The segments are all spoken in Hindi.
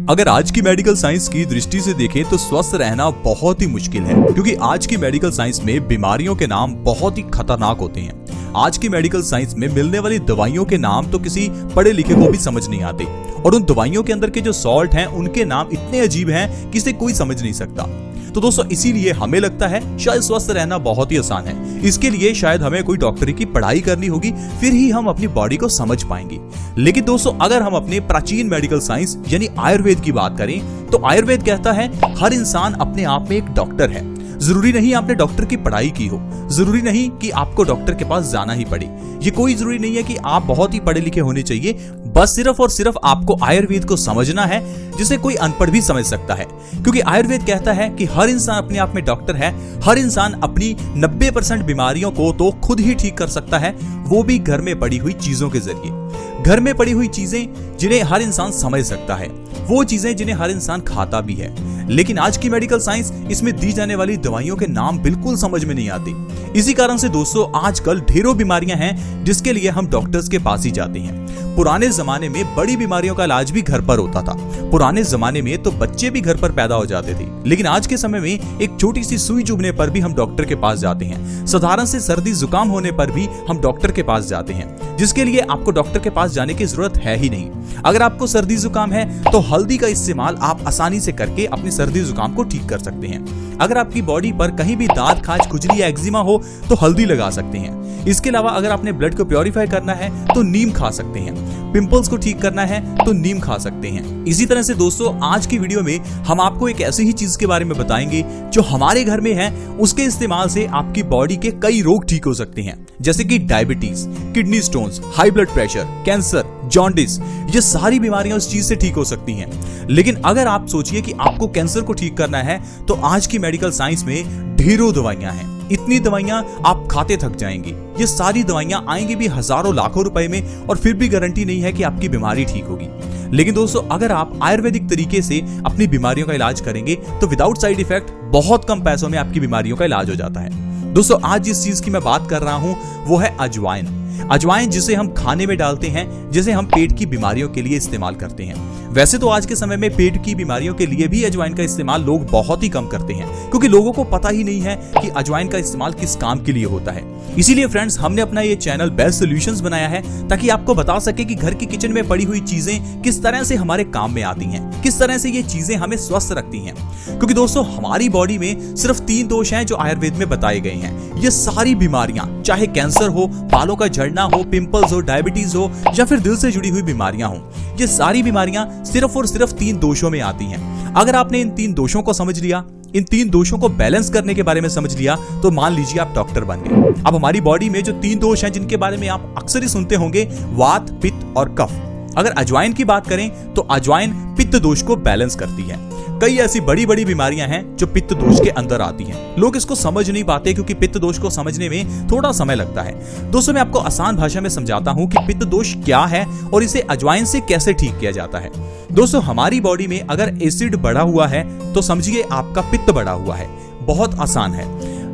अगर आज की मेडिकल साइंस की दृष्टि से देखें तो स्वस्थ रहना बहुत ही मुश्किल है, क्योंकि आज की मेडिकल साइंस में बीमारियों के नाम बहुत ही खतरनाक होते हैं। आज की मेडिकल साइंस में मिलने वाली दवाइयों के नाम तो किसी पढ़े लिखे को भी समझ नहीं आते, और उन दवाइयों के अंदर के जो सॉल्ट हैं उनके नाम इतने अजीब हैं कि इसे कोई समझ नहीं सकता। तो दोस्तों इसीलिए हमें लगता है शायद स्वस्थ रहना बहुत ही आसान है। इसके लिए शायद हमें कोई डॉक्टरी की पढ़ाई करनी होगी, फिर ही हम अपनी बॉडी को समझ पाएंगे। लेकिन दोस्तों अगर हम अपने प्राचीन मेडिकल साइंस यानी आयुर्वेद की बात करें तो आयुर्वेद कहता है हर इंसान अपने आप में एक डॉक्टर है। जरूरी नहीं आपने डॉक्टर की पढ़ाई की हो, जरूरी नहीं कि आपको डॉक्टर के पास जाना ही पड़े, ये कोई जरूरी नहीं है कि आप बहुत ही पढ़े लिखे होने चाहिए। बस सिर्फ और सिर्फ आपको आयुर्वेद को समझना है, जिसे कोई अनपढ़ भी समझ सकता है। क्योंकि आयुर्वेद कहता है कि हर इंसान अपने आप में डॉक्टर है। हर इंसान अपनी 90% बीमारियों को तो खुद ही ठीक कर सकता है, वो भी घर में पड़ी हुई चीजों के जरिए। घर में पड़ी हुई चीजें जिन्हें हर इंसान समझ सकता है, वो चीजें जिन्हें हर इंसान खाता भी है। लेकिन आज की मेडिकल साइंस इसमें दी जाने वाली दवाइयों के नाम बिल्कुल समझ में नहीं आते। इसी कारण से दोस्तों आजकल ढेरों बीमारियां हैं जिसके लिए हम डॉक्टर्स के पास ही जाते हैं। पुराने जमाने में बड़ी बीमारियों का इलाज भी घर पर होता था। पुराने जमाने में तो बच्चे भी घर पर पैदा हो जाते थे। लेकिन आज के समय में एक छोटी सी सुई चुभने पर भी हम डॉक्टर के पास जाते हैं। साधारण से सर्दी जुकाम होने पर भी हम डॉक्टर के पास जाते हैं, जिसके लिए आपको डॉक्टर के पास जाने की जरूरत है ही नहीं। अगर आपको सर्दी जुकाम है तो हल्दी का इस्तेमाल आप आसानी से करके अपनी सर्दी जुकाम को ठीक कर सकते हैं। अगर आपकी बॉडी पर कहीं भी दाद, खाज, खुजली या एक्जिमा हो तो हल्दी लगा सकते हैं। इसके अलावा अगर आपने ब्लड को प्योरीफाई करना है तो नीम खा सकते हैं। पिंपल्स को ठीक करना है तो नीम खा सकते हैं। इसी तरह से दोस्तों आज की वीडियो में हम आपको एक ऐसी ही चीज के बारे में बताएंगे जो हमारे घर में है। उसके इस्तेमाल से आपकी बॉडी के कई रोग ठीक हो सकते हैं, जैसे कि diabetes, kidney stones, high blood pressure, cancer, jaundice. ये सारी बीमारियां उस चीज से ठीक हो सकती हैं। लेकिन अगर आप सोचिए कि आपको कैंसर को ठीक करना है तो आज की मेडिकल साइंस में ढेरों दवाइयां हैं। इतनी दवाइयां आप खाते थक जाएंगे। ये सारी दवाइयां आएंगी भी हजारों लाखों रुपए में, और फिर भी गारंटी नहीं है कि आपकी बीमारी ठीक होगी। लेकिन दोस्तों अगर आप आयुर्वेदिक तरीके से अपनी बीमारियों का इलाज करेंगे तो विदाउट साइड इफेक्ट बहुत कम पैसों में आपकी बीमारियों का इलाज हो जाता है। दोस्तों आज जिस चीज की मैं बात कर रहा हूं वो है अजवाइन। अजवाइन जिसे हम खाने में डालते हैं, जिसे हम पेट की बीमारियों के लिए इस्तेमाल करते हैं। वैसे तो आज के समय में पेट की बीमारियों के लिए भी अजवाइन का इस्तेमाल लोग बहुत ही कम करते हैं, क्योंकि लोगों को पता ही नहीं है कि अजवाइन का इस्तेमाल किस काम के लिए होता है। इसीलिए फ्रेंड्स हमने अपना ये चैनल बेस्ट सॉल्यूशंस बनाया है, ताकि आपको बता सके कि घर की किचन में पड़ी हुई चीजें किस तरह से हमारे काम में आती हैं, किस तरह से ये चीजें हमें स्वस्थ रखती हैं। क्योंकि दोस्तों हमारी बॉडी में सिर्फ 3 दोष हैं जो आयुर्वेद में बताए गए हैं। ये सारी बीमारियां, चाहे कैंसर हो, बालों का झड़ना हो, पिंपल्स हो, डायबिटीज हो, या फिर दिल से जुड़ी हुई बीमारियां हो, ये सारी बीमारियां सिर्फ और सिर्फ 3 दोषों में आती हैं। अगर आपने इन 3 दोषों को समझ लिया, इन 3 दोषों को बैलेंस करने के बारे में समझ लिया, तो मान लीजिए आप डॉक्टर बन गए। अब हमारी बॉडी में जो 3 दोष हैं जिनके बारे में आप अक्सर ही सुनते होंगे, वात, पित्त और कफ। अगर अजवाइन की बात करें तो अजवाइन पित्त दोष को बैलेंस करती है। कई ऐसी बड़ी बड़ी बीमारियां हैं जो पित्त दोष के अंदर आती हैं। लोग इसको समझ नहीं पाते क्योंकि पित्त दोष को समझने में थोड़ा समय लगता है। दोस्तों मैं आपको आसान भाषा में समझाता हूं कि पित्त दोष क्या है और इसे अजवाइन से कैसे ठीक किया जाता है। दोस्तों हमारी बॉडी में अगर एसिड बढ़ा हुआ है तो समझिए आपका पित्त बढ़ा हुआ है। बहुत आसान है।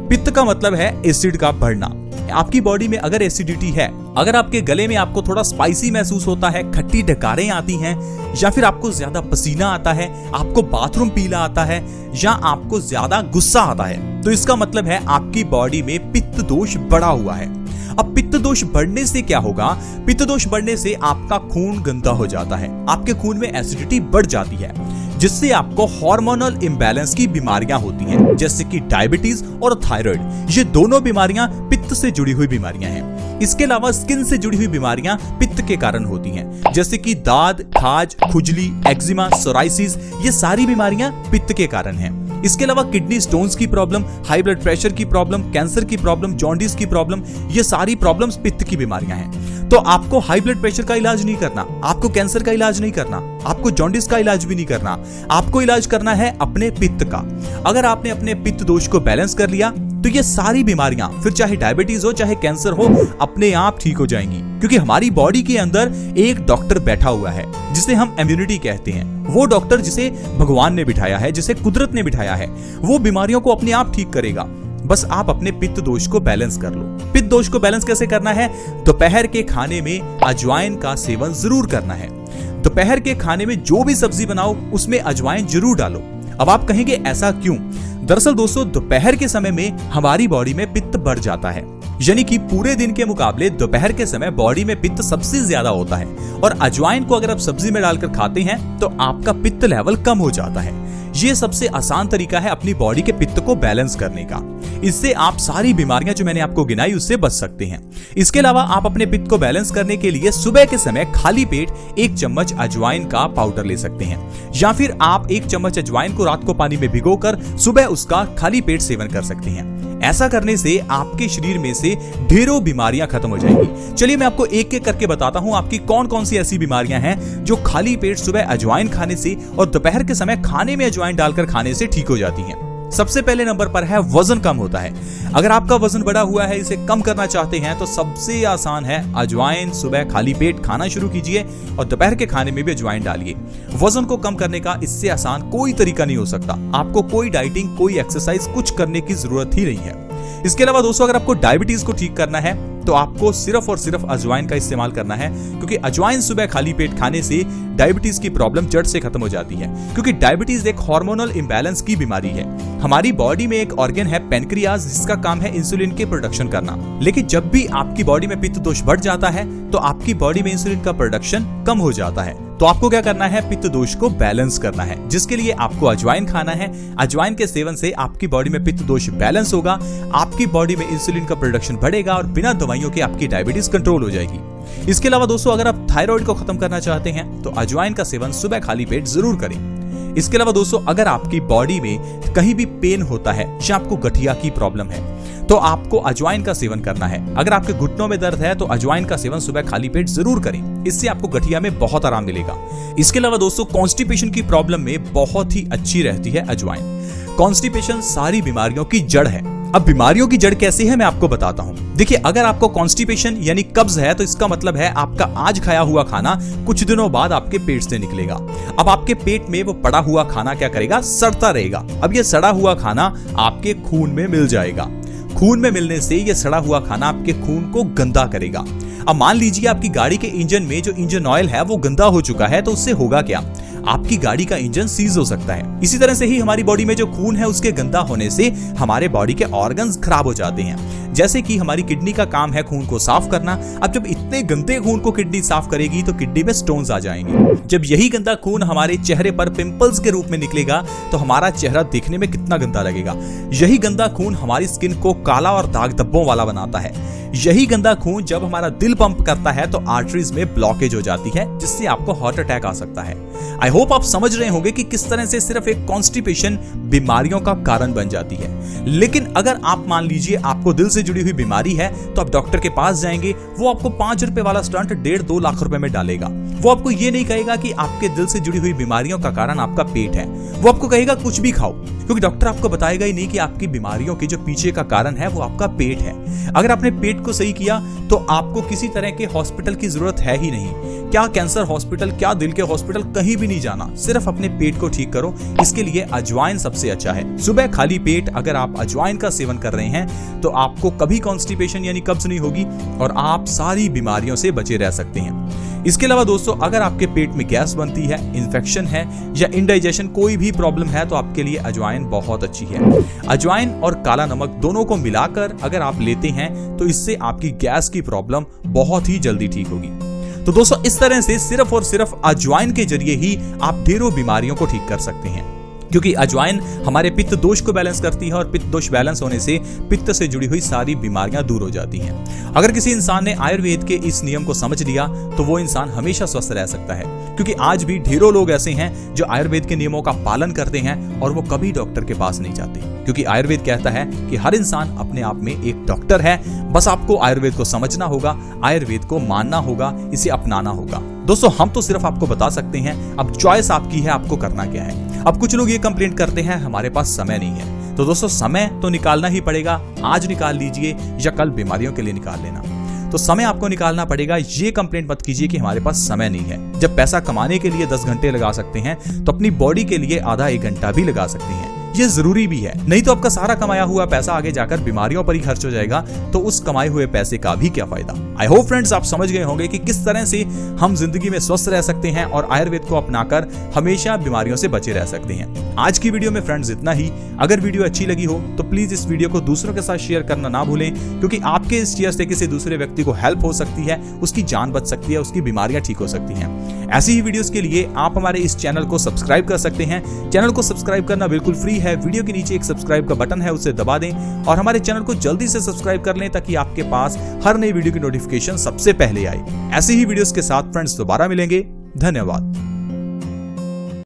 पित्त का मतलब है एसिड का बढ़ना। आपकी बॉडी में अगर एसिडिटी है, अगर आपके गले में आपको थोड़ा स्पाइसी महसूस होता है, खट्टी डकारें आती हैं, या फिर आपको ज्यादा पसीना आता है, आपको बाथरूम पीला आता है, या आपको ज्यादा गुस्सा आता है, तो इसका मतलब है आपकी बॉडी में पित्त दोष बढ़ा हुआ है। अब पित्त दोष बढ़ने से क्या होगा? पित्त दोष बढ़ने से आपका खून गंदा हो जाता है, आपके खून में एसिडिटी बढ़ जाती है, जिससे आपको हार्मोनल इंबैलेंस की बीमारियां होती हैं, जैसे कि डायबिटीज और थायराइड। ये दोनों बीमारियां पित्त से जुड़ी हुई बीमारियां हैं। इसके अलावा स्किन से जुड़ी हुई बीमारियां पित्त के कारण होती हैं, जैसे कि दाद, खाज, खुजली, एक्जिमा, सोराइसिस। ये सारी बीमारियां पित्त के कारण हैं। इसके अलावा किडनी स्टोन्स की प्रॉब्लम, हाई ब्लड प्रेशर की प्रॉब्लम, कैंसर की प्रॉब्लम, जॉन्डिस की प्रॉब्लम, ये सारी प्रॉब्लम्स पित्त की बीमारियां हैं। तो आपको हाई ब्लड प्रेशर का इलाज नहीं करना, आपको कैंसर का इलाज नहीं करना, आपको जॉन्डिस का इलाज भी नहीं करना, आपको इलाज करना है अपने पित्त का। अगर आपने अपने पित्त दोष को बैलेंस कर लिया तो ये सारी बीमारियां, फिर चाहे डायबिटीज हो, चाहे कैंसर हो, अपने आप ठीक हो जाएंगी। क्योंकि हमारी बॉडी के अंदर एक डॉक्टर बैठा हुआ है जिसे हम इम्यूनिटी कहते हैं। वो डॉक्टर जिसे भगवान ने बिठाया है, जिसे कुदरत ने बिठाया है, वो बीमारियों को अपने आप ठीक करेगा। बस आप अपने पित्त दोष को बैलेंस कर लो। पित्त दोष को बैलेंस कैसे करना है? दोपहर के खाने में अजवाइन का सेवन जरूर करना है। दोपहर के खाने में जो भी सब्जी बनाओ उसमें अजवाइन जरूर डालो। अब आप कहेंगे ऐसा क्यों? दरअसल दोस्तों, दोपहर के समय में हमारी बॉडी में पित्त बढ़ जाता है, यानी कि पूरे दिन के मुकाबले दोपहर के समय बॉडी में पित्त सबसे ज्यादा होता है। और अजवाइन को अगर आप सब्जी में डालकर खाते हैं तो आपका पित्त लेवल कम हो जाता है। ये सबसे आसान तरीका है अपनी बॉडी के पित्त को बैलेंस करने का। इससे आप सारी बीमारियां जो मैंने आपको गिनाई उससे बच सकते हैं। इसके अलावा आप अपने पित्त को बैलेंस करने के लिए सुबह के समय खाली पेट 1 चम्मच अजवाइन का पाउडर ले सकते हैं, या फिर आप 1 चम्मच अजवाइन को रात को पानी में भिगोकर सुबह उसका खाली पेट सेवन कर सकते हैं। ऐसा करने से आपके शरीर में से ढेरों बीमारियां खत्म हो जाएंगी। चलिए मैं आपको एक एक करके बताता हूं आपकी कौन कौन सी ऐसी बीमारियां हैं जो खाली पेट सुबह अजवाइन खाने से और दोपहर के समय खाने में अजवाइन डालकर खाने से ठीक हो जाती हैं। सबसे पहले नंबर पर है वजन कम होता है। अगर आपका वजन बढ़ा हुआ है, इसे कम करना चाहते हैं तो सबसे आसान है अजवाइन सुबह खाली पेट खाना शुरू कीजिए और दोपहर के खाने में भी अजवाइन डालिए। वजन को कम करने का इससे आसान कोई तरीका नहीं हो सकता। आपको कोई डाइटिंग, कोई एक्सरसाइज कुछ करने की जरूरत ही नहीं है। इसके अलावा दोस्तों, अगर आपको डायबिटीज को ठीक करना है तो आपको सिर्फ और सिर्फ अजवाइन का इस्तेमाल करना है, क्योंकि अजवाइन सुबह खाली पेट खाने से डायबिटीज की प्रॉब्लम जड़ से खत्म हो जाती है। क्योंकि डायबिटीज एक हार्मोनल इंबैलेंस की बीमारी है। हमारी बॉडी में एक ऑर्गन है पेनक्रियाज, जिसका काम है इंसुलिन के प्रोडक्शन करना। लेकिन जब भी आपकी बॉडी में पित्त दोष बढ़ जाता है तो आपकी बॉडी में इंसुलिन का प्रोडक्शन कम हो जाता है। तो आपको क्या करना है? पित्त दोष को बैलेंस करना है, जिसके लिए आपको अजवाइन खाना है। अजवाइन के सेवन से आपकी बॉडी में पित्त दोष बैलेंस होगा, आपकी बॉडी में इंसुलिन का प्रोडक्शन बढ़ेगा और बिना दवाइयों के आपकी डायबिटीज कंट्रोल हो जाएगी। इसके अलावा दोस्तों, अगर आप थायराइड को खत्म करना चाहते हैं तो अजवाइन का सेवन सुबह खाली पेट जरूर करें। इसके अलावा दोस्तों, अगर आपकी बॉडी में कहीं भी पेन होता है या आपको गठिया की प्रॉब्लम है तो आपको अजवाइन का सेवन करना है। अगर आपके घुटनों में दर्द है तो अजवाइन का सेवन सुबह खाली पेट जरूर करें, इससे आपको गठिया में बहुत आराम मिलेगा। इसके अलावा दोस्तों, कॉन्स्टिपेशन की प्रॉब्लम में बहुत ही अच्छी रहती है अजवाइन। कॉन्स्टिपेशन सारी बीमारियों की जड़ है। अब बीमारियों की जड़ कैसी है मैं आपको बताता हूं। देखिए, अगर आपको कॉन्स्टिपेशन यानी कब्ज है तो इसका मतलब है आपका आज खाया हुआ खाना कुछ दिनों बाद आपके पेट से निकलेगा। अब आपके पेट में वो पड़ा हुआ खाना क्या करेगा? सड़ता रहेगा। अब ये सड़ा हुआ खाना आपके खून में मिल जाएगा। खून में मिलने से ये सड़ा हुआ खाना आपके खून को गंदा करेगा। अब मान लीजिए आपकी गाड़ी के इंजन में जो इंजन ऑयल है वो गंदा हो चुका है, तो उससे होगा क्या? आपकी गाड़ी का इंजन सीज हो सकता है। इसी तरह से ही हमारी बॉडी में जो खून है उसके गंदा होने से हमारे बॉडी के ऑर्गन्स खराब हो जाते हैं। जैसे कि हमारी किडनी का काम है खून को साफ करना। अब जब इतने गंदे खून को किडनी साफ करेगी तो किडनी में स्टोन्स आ जाएंगे। जब यही गंदा खून हमारे चेहरे पर पिंपल्स के रूप में निकलेगा तो हमारा चेहरा देखने में कितना गंदा लगेगा। यही गंदा खून हमारी स्किन को काला और दाग धब्बों वाला बनाता है। यही गंदा खून जब हमारा दिल पंप करता है तो आर्टरीज में ब्लॉकेज हो जाती है, जिससे आपको हार्ट अटैक आ सकता है। आई होप आप समझ रहे होंगे कि किस तरह से सिर्फ एक कॉन्स्टिपेशन बीमारियों का कारण बन जाती है। लेकिन अगर आप मान लीजिए आपको दिल से जुड़ी हुई बीमारी है तो आप डॉक्टर के पास जाएंगे, वो आपको 5 रुपए वाला स्टंट 1.5-2 लाख रुपए में डालेगा। वो आपको ये नहीं कहेगा कि आपके दिल से जुड़ी हुई बीमारियों का कारण आपका पेट है। वो आपको कहेगा कुछ भी खाओ, क्योंकि डॉक्टर आपको बताएगा ही नहीं कि आपकी बीमारियों के जो पीछे का कारण है वो आपका पेट है। अगर आपने पेट को सही किया तो आपको किसी तरह के हॉस्पिटल की जरूरत है ही नहीं। क्या कैंसर हॉस्पिटल, क्या दिल के हॉस्पिटल, कहीं भी नहीं जाना। सिर्फ अपने पेट को ठीक करो। इसके लिए अजवाइन सबसे अच्छा है। सुबह खाली पेट अगर आप अजवाइन का सेवन कर रहे हैं तो आपको कभी कॉन्स्टिपेशन यानी कब्ज नहीं होगी और आप सारी बीमारियों से बचे रह सकते हैं। इसके अलावा दोस्तों, अगर आपके पेट में गैस बनती है, इन्फेक्शन है या इंडाइजेशन कोई भी प्रॉब्लम है तो आपके लिए अजवाइन बहुत अच्छी है। अजवाइन और काला नमक दोनों को मिलाकर अगर आप लेते हैं तो इससे आपकी गैस की प्रॉब्लम बहुत ही जल्दी ठीक होगी। तो दोस्तों, इस तरह से सिर्फ और सिर्फ अजवाइन के जरिए ही आप ढेरों बीमारियों को ठीक कर सकते हैं, क्योंकि अजवाइन हमारे पित्त दोष को बैलेंस करती है और पित्त दोष बैलेंस होने से पित्त से जुड़ी हुई सारी बीमारियां दूर हो जाती हैं। अगर किसी इंसान ने आयुर्वेद के इस नियम को समझ लिया तो वो इंसान हमेशा स्वस्थ रह सकता है, क्योंकि आज भी ढेरों लोग ऐसे हैं जो आयुर्वेद के नियमों का पालन करते हैं और वो कभी डॉक्टर के पास नहीं जाते, क्योंकि आयुर्वेद कहता है कि हर इंसान अपने आप में एक डॉक्टर है। बस आपको आयुर्वेद को समझना होगा, आयुर्वेद को मानना होगा, इसे अपनाना होगा। दोस्तों, हम तो सिर्फ आपको बता सकते हैं, अब चॉइस आपकी है, आपको करना क्या है। अब कुछ लोग ये कंप्लेंट करते हैं हमारे पास समय नहीं है, तो दोस्तों समय तो निकालना ही पड़ेगा। आज निकाल लीजिए या कल बीमारियों के लिए निकाल लेना। तो समय आपको निकालना पड़ेगा। ये कंप्लेंट मत कीजिए कि हमारे पास समय नहीं है। जब पैसा कमाने के लिए 10 घंटे लगा सकते हैं तो अपनी बॉडी के लिए आधा 1 घंटा भी लगा सकते हैं। ये जरूरी भी है, नहीं तो आपका सारा कमाया हुआ पैसा आगे जाकर बीमारियों पर ही खर्च हो जाएगा, तो उस कमाए हुए पैसे का भी क्या फायदा। आई होप फ्रेंड्स आप समझ गए होंगे कि किस तरह से हम जिंदगी में स्वस्थ रह सकते हैं और आयुर्वेद को अपनाकर हमेशा बीमारियों से बचे रह सकते हैं। आज की वीडियो में फ्रेंड्स इतना ही। अगर वीडियो अच्छी लगी हो तो प्लीज इस वीडियो को दूसरों के साथ शेयर करना ना भूलें, क्योंकि आपके इस शेयर से किसी दूसरे व्यक्ति को हेल्प हो सकती है, उसकी जान बच सकती है, उसकी बीमारियां ठीक हो सकती हैं। ऐसी ही वीडियोस के लिए आप हमारे इस चैनल को सब्सक्राइब कर सकते हैं। चैनल को सब्सक्राइब करना बिल्कुल फ्री है। वीडियो के नीचे एक सब्सक्राइब का बटन है, उसे दबा दें और हमारे चैनल को जल्दी से सब्सक्राइब कर लें ताकि आपके पास हर नई वीडियो की नोटिफिकेशन सबसे पहले आए। ऐसे ही वीडियोस के साथ फ्रेंड्स दोबारा मिलेंगे। धन्यवाद।